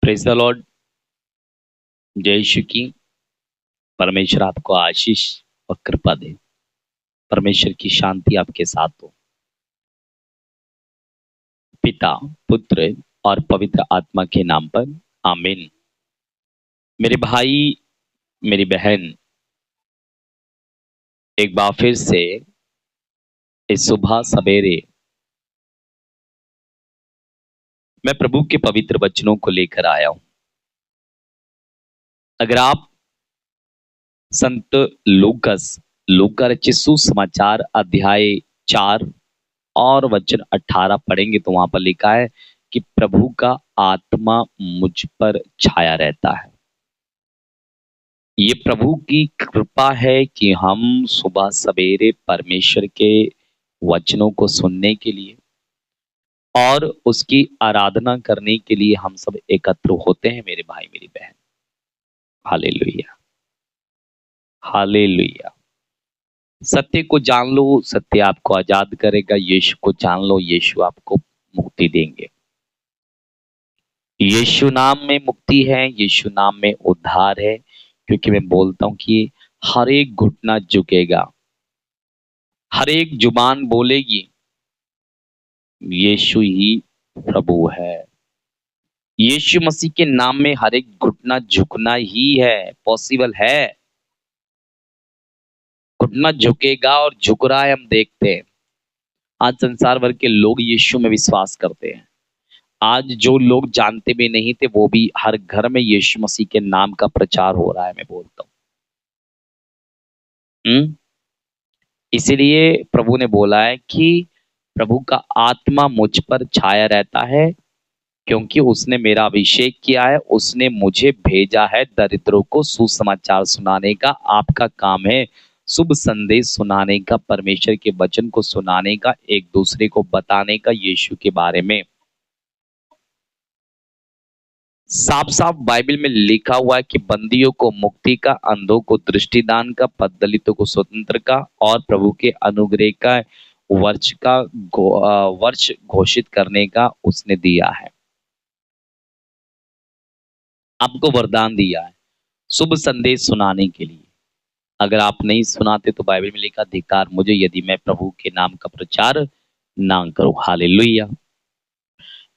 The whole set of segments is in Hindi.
Praise the Lord. जय यीशु की। परमेश्वर आपको आशीष और कृपा दे। परमेश्वर की शांति आपके साथ हो। पिता, पुत्र और पवित्र आत्मा के नाम पर आमीन। मेरे भाई, मेरी बहन, एक बार फिर से इस सुबह सवेरे मैं प्रभु के पवित्र वचनों को लेकर आया हूं। अगर आप संत लूका रचित सुसमाचार अध्याय 4 और वचन 18 पढ़ेंगे तो वहां पर लिखा है कि प्रभु का आत्मा मुझ पर छाया रहता है। ये प्रभु की कृपा है कि हम सुबह सवेरे परमेश्वर के वचनों को सुनने के लिए और उसकी आराधना करने के लिए हम सब एकत्र होते हैं। मेरे भाई, मेरी बहन, हालेलुया, हालेलुया। सत्य को जान लो, सत्य आपको आजाद करेगा। यीशु को जान लो, यीशु आपको मुक्ति देंगे। यीशु नाम में मुक्ति है, यीशु नाम में उद्धार है। क्योंकि मैं बोलता हूं कि हर एक घुटना झुकेगा, हर एक जुबान बोलेगी यीशु ही प्रभु है। यीशु मसीह के नाम में हर एक घुटना झुकना ही है, पॉसिबल है। घुटना झुकेगा और झुक रहा है, हम देखते हैं। आज संसार भर के लोग यीशु में विश्वास करते हैं। आज जो लोग जानते भी नहीं थे वो भी हर घर में यीशु मसीह के नाम का प्रचार हो रहा है। मैं बोलता हूँ। इसीलिए प्रभु ने बोला है कि प्रभु का आत्मा मुझ पर छाया रहता है, क्योंकि उसने मेरा अभिषेक किया है। उसने मुझे भेजा है दरिद्रों को सुसमाचार सुनाने का। आपका काम है शुभ संदेश सुनाने का, परमेश्वर के वचन को सुनाने का, एक दूसरे को बताने का यीशु के बारे में। साफ साफ बाइबल में लिखा हुआ है कि बंदियों को मुक्ति का, अंधों को दृष्टिदान का, दलितों को स्वतंत्र का और प्रभु के अनुग्रह का वर्ष घोषित करने का उसने दिया है। आपको वरदान दिया है शुभ संदेश सुनाने के लिए। अगर आप नहीं सुनाते तो बाइबल में लिखा, धिक्कार मुझे यदि मैं प्रभु के नाम का प्रचार ना करूं। हालेलुया।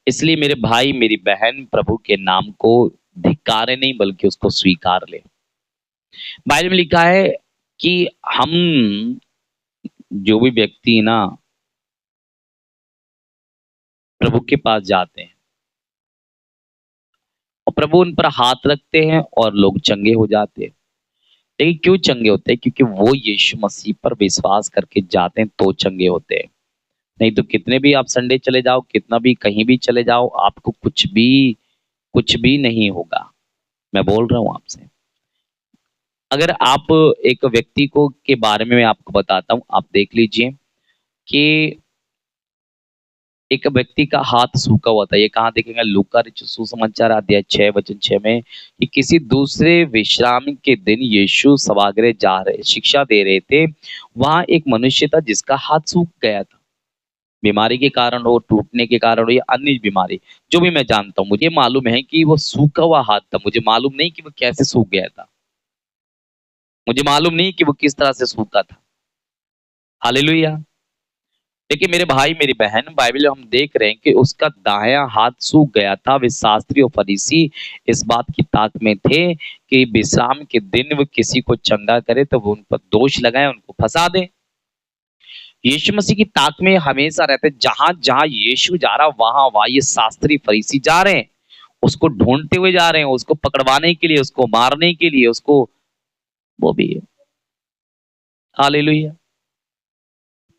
इसलिए मेरे भाई, मेरी बहन, प्रभु के नाम को धिक्कारे नहीं बल्कि उसको स्वीकार ले। बाइबल में लिखा है कि हम जो भी व्यक्ति ना प्रभु के पास जाते हैं और प्रभु उन पर हाथ रखते हैं और लोग चंगे हो जाते हैं। लेकिन क्यों चंगे होते हैं? क्योंकि वो यीशु मसीह पर विश्वास करके जाते हैं तो चंगे होते हैं। नहीं तो कितने भी आप संडे चले जाओ, कितना भी कहीं भी चले जाओ, आपको कुछ भी नहीं होगा। मैं बोल रहा हूं आपसे। अगर आप एक व्यक्ति को के बारे में मैं आपको बताता हूं, आप देख लीजिए कि एक व्यक्ति का हाथ सूखा हुआ था। ये कहाँ देखेंगे? लूका रचित सुसमाचार अध्याय 6 वचन 6 में कि किसी दूसरे विश्राम के दिन यीशु सभागृह जा रहे शिक्षा दे रहे थे। वहां एक मनुष्य था जिसका हाथ सूख गया था। बीमारी के कारण हो, टूटने के कारण हो या अन्य बीमारी, जो भी मैं जानता हूँ, मुझे मालूम है कि वो सूखा हुआ हाथ था। मुझे मालूम नहीं कि वो कैसे सूख गया था। मुझे मालूम नहीं कि वो किस तरह से सूखा था। हालेलुया। लेकिन मेरे भाई, मेरी बहन, बाइबल में हम देख रहे हैं कि उसका दायां हाथ सूख गया था। वे शास्त्री और फरीसी इस बात की ताक में थे कि विश्राम के दिन वो किसी को चंगा करे तो वो उन पर दोष लगाए, उनको फंसा दे। यीशु मसीह की ताक में हमेशा रहते, जहां जहां यीशु जा रहा वहां वहां ये शास्त्री फरीसी जा रहे हैं, उसको ढूंढते हुए जा रहे हैं, उसको पकड़वाने के लिए, उसको मारने के लिए, उसको वो भी है। हालेलुया।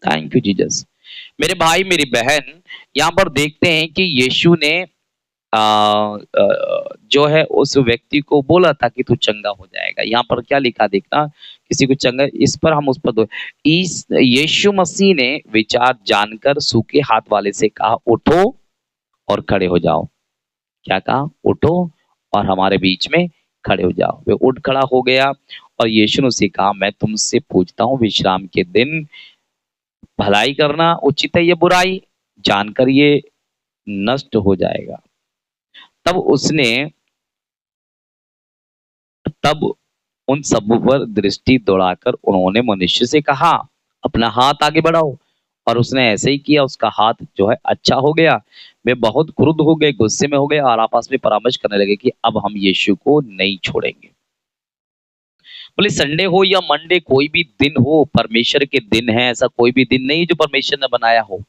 Thank you Jesus. मेरे भाई, मेरी बहन, यहाँ पर देखते हैं कि यीशु ने जो है उस व्यक्ति को बोला था कि तू चंगा हो जाएगा। यहाँ पर क्या लिखा देखना, किसी को चंगा, इस पर हम उस पर दो। इस यीशु मसीह ने विचार जानकर सूखे हाथ वाले से कहा, उठो और खड़े हो जाओ। क्या कहा? उठो और हमारे बीच में खड़े हो जाओ। वे उठ खड़ा हो गया और यीशु ने उसे कहा, मैं तुमसे पूछता हूँ, विश्राम के दिन भलाई करना उचित है या बुराई? जानकर ये नष्ट हो जाएगा। तब उसने तब उन सब पर दृष्टि दौड़ाकर उन्होंने मनुष्य से कहा, अपना हाथ आगे बढ़ाओ। और उसने ऐसे ही किया, उसका हाथ जो है अच्छा हो गया। वे बहुत क्रुद्ध हो गए, गुस्से में हो गए और आपस में परामर्श करने लगे कि अब हम यीशु को नहीं छोड़ेंगे। बोले संडे हो या मंडे, कोई भी दिन हो, परमेश्वर के दिन है, ऐसा कोई भी दिन नहीं जो परमेश्वर ने बनाया हो।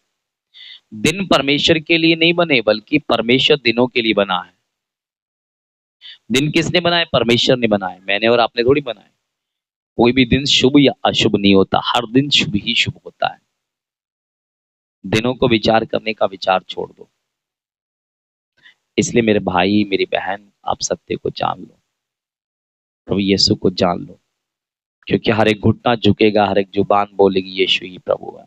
दिन परमेश्वर के लिए नहीं बने, बल्कि परमेश्वर दिनों के लिए बना है। दिन किसने बनाए? परमेश्वर ने बनाए, मैंने और आपने थोड़ी बनाए। कोई भी दिन शुभ या अशुभ नहीं होता, हर दिन शुभ ही शुभ होता है। दिनों को विचार करने का विचार छोड़ दो। इसलिए मेरे भाई मेरी बहन, आप सत्य को जान लो, प्रभु यीशु को जान लो, क्योंकि हर एक घुटना झुकेगा, हर एक जुबान बोलेगी यीशु ही प्रभु है।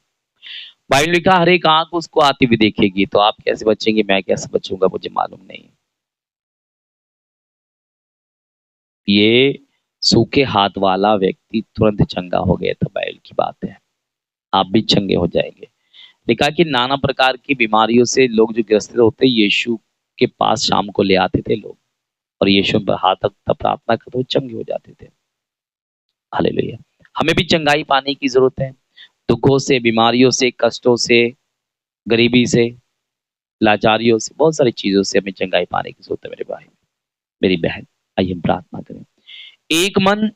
बाइबल लिखा हर एक आंख उसको आती हुई देखेगी। तो आप कैसे बचेंगे, मैं कैसे बचूंगा, मुझे मालूम नहीं। ये सूखे हाथ वाला व्यक्ति तुरंत चंगा हो गया था, बाइबल की बात है। आप भी चंगे हो जाएंगे। लिखा कि नाना प्रकार की बीमारियों से लोग जो ग्रसित होते, यीशु के पास शाम को ले आते थे लोग, और यीशु पर हाथ तक प्रार्थना करते, चंगे हो जाते थे। हालेलुया। हमें भी चंगाई पाने की जरूरत है। दुखों से, बीमारियों से, कष्टों से, गरीबी से, लाचारियों से, बहुत सारी चीजों से हमें चंगाई पाने की जरूरत है मेरे भाई मेरी बहन। आइए हम प्रार्थना करें। एक मन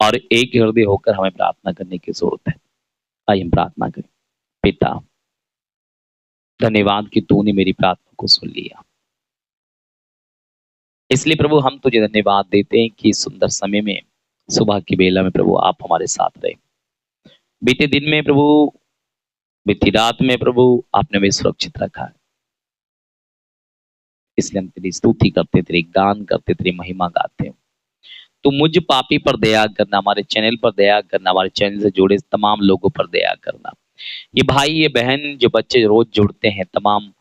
और एक हृदय होकर हमें प्रार्थना करने की जरूरत है। आइए हम प्रार्थना करें। पिता, धन्यवाद कि तूने मेरी प्रार्थना को सुन लिया। इसलिए प्रभु हम तुझे धन्यवाद देते हैं कि इस सुंदर समय में, सुबह की बेला में प्रभु आप हमारे साथ रहे। बीते दिन में प्रभु, बीती रात में प्रभु आपने हमें सुरक्षित रखा है। इसलिए हम तेरी स्तुति करते, तेरी गान करते, तेरी महिमा गाते हैं। तो मुझ पापी पर दया करना, हमारे चैनल पर दया करना, हमारे चैनल से जुड़े तमाम लोगों पर दया करना। ये भाई ये बहन जो बच्चे रोज जुड़ते हैं, तमाम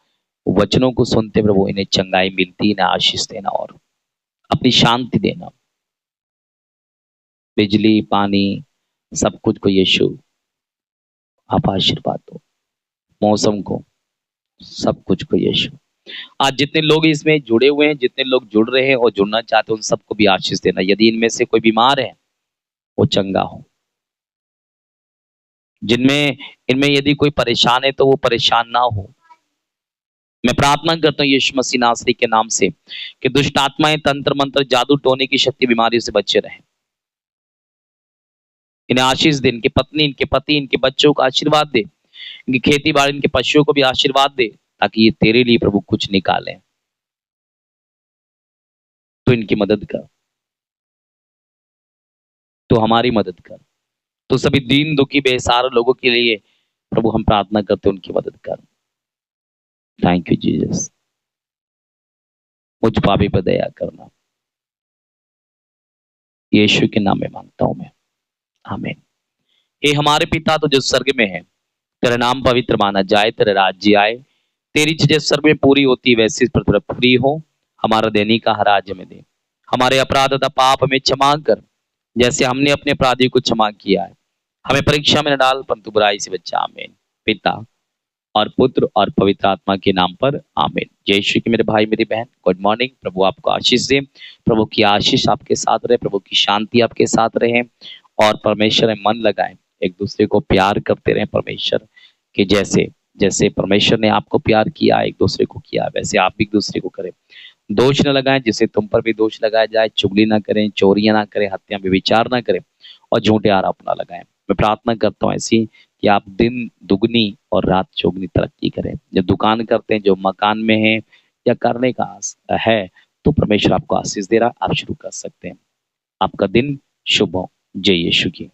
वचनों को सुनते प्रभु, इन्हें चंगाई मिलती, इन्हें आशीष देना और अपनी शांति देना। बिजली, पानी, सब कुछ को यीशु आप आशीर्वाद दो। मौसम को, सब कुछ को यीशु। आज जितने लोग इसमें जुड़े हुए हैं, जितने लोग जुड़ रहे हैं और जुड़ना चाहते हैं, उन सबको भी आशीष देना। यदि इनमें से कोई बीमार है, वो चंगा हो। जिनमें इनमें यदि कोई परेशान है, तो वो परेशान ना हो। मैं प्रार्थना करता हूँ यीशु मसीह नासरी के नाम से कि दुष्ट आत्माएं, तंत्र मंत्र, जादू टोने की शक्ति, बीमारियों से बचे रहें। इन्हें आशीष दे, इनकी पत्नी, इनके पति, इनके बच्चों को आशीर्वाद दे, इनकी खेती बाड़ी, इनके पशुओं को भी आशीर्वाद दे, ताकि ये तेरे लिए प्रभु कुछ निकालें। तो इनकी मदद कर, तो हमारी मदद कर। तो सभी दीन दुखी बेसहारा लोगों के लिए प्रभु हम प्रार्थना करते, उनकी मदद कर। Thank you Jesus. मुझ पापी पर दया करना, यीशु के नाम में मांगता हूं मैं, आमीन। हे हमारे पिता तो जो स्वर्ग में है, तेरा नाम पवित्र माना जाए, तेरा राज्य आए, तेरी चीजें स्वर्ग में पूरी होती वैसी इस पृथ्वी पर पूरी हो। हमारा दैनिक का हर आज हमें दे, हमारे अपराध तथा पाप हमें क्षमा कर, जैसे हमने अपने अपराधी को क्षमा किया है। हमें परीक्षा में न डाल, परंतु बुराई से बचा। आमीन। पिता और पुत्र और पवित्र आत्मा के नाम पर आमीन। जय श्री के मेरे भाई मेरी बहन, गुड मॉर्निंग। प्रभु आपको आशीष दे, प्रभु की आशीष आपके साथ रहे, प्रभु की शांति आपके साथ रहे, और परमेश्वर में मन लगाएं, एक दूसरे को प्यार करते रहें परमेश्वर के जैसे। जैसे परमेश्वर ने आपको प्यार किया, एक दूसरे को किया, वैसे आप भी एक दूसरे को करें। दोष न लगाएं जिससे तुम पर भी दोष लगाया जाए। चुगली ना करें, चोरियां ना करें, हत्या में विचार ना करें, और झूठे आरोप ना लगाएं। मैं प्रार्थना करता हूँ ऐसी कि आप दिन दुगनी और रात चौगनी तरक्की करें। जो दुकान करते हैं, जो मकान में है या करने का है, तो परमेश्वर आपको आशीष दे रहा, आप शुरू कर सकते हैं। आपका दिन शुभ हो। जय यीशु की।